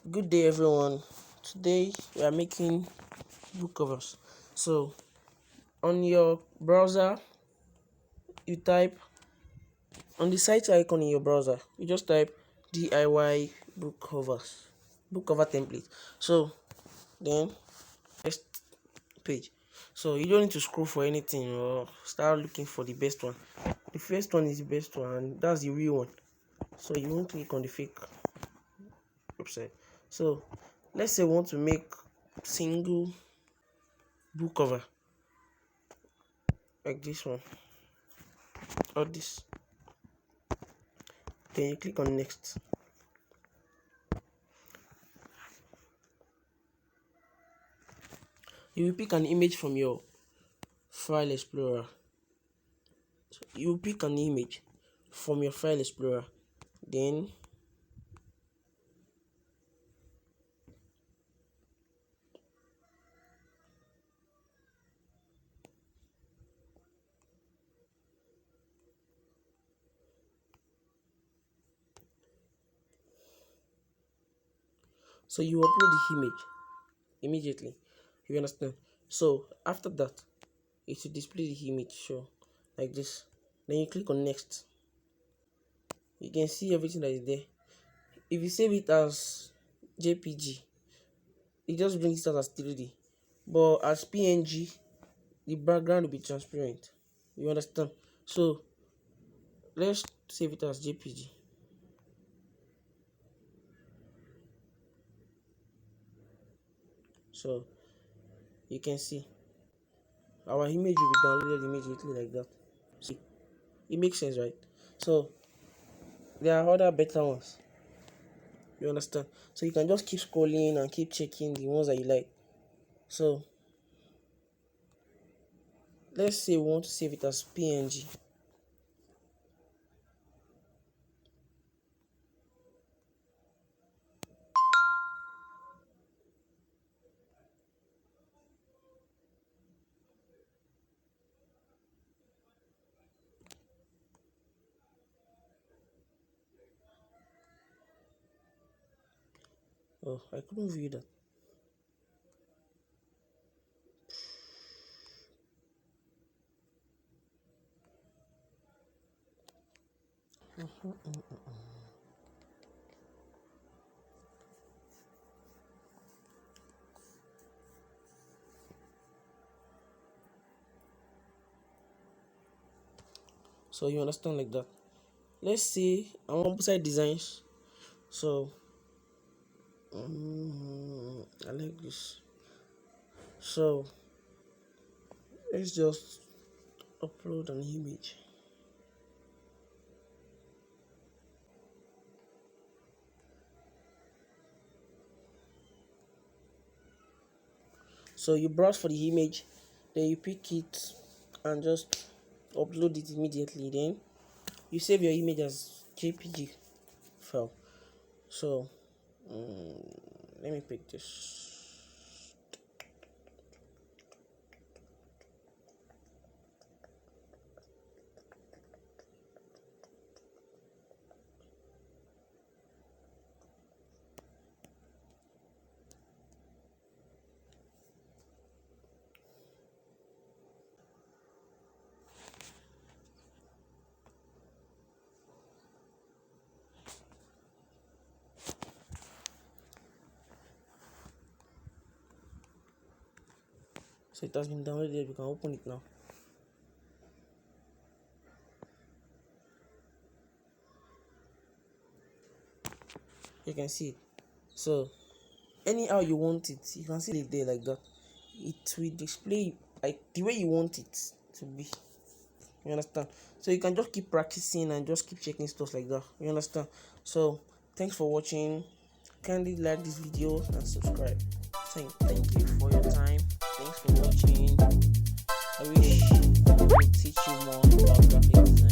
Good day, everyone. Today we are making book covers. So on your browser, you type on the site icon in your browser, you just type DIY book covers, book cover template. So then next page. So you don't need to scroll for anything or start looking for the best one. The first one is the best one, and that's the real one. So you won't click on the fake website. So let's say we want to make single book cover like this one or this. Then you click on next. You will pick an image from your file explorer. So you will pick an image from your file explorer. Then so you upload the image immediately. You understand? So after that, it will display the image show like this. Then you click on next. You can see everything that is there. If you save it as JPG, it just brings it out as 3D. But as PNG, the background will be transparent. You understand? So let's save it as JPG. So you can see our image will be downloaded immediately like that. See, it makes sense, right? So there are other better ones. You understand? So you can just keep scrolling and keep checking the ones that you like. So let's say we want to save it as PNG. Oh, I couldn't view that. So you understand like that. Let's see our website designs. So I like this. So let's just upload an image. So you browse for the image, then you pick it and just upload it immediately. Then you save your image as JPG file. So let me pick this. So it has been downloaded. We can open it now. You can see it. So anyhow you want it, you can see it there like that. It will display like the way you want it to be. You understand? So you can just keep practicing and just keep checking stuff like that. You understand? So thanks for watching. Kindly like this video and subscribe. Thank you for your time. Thanks for watching. I wish I could teach you more about graphic design.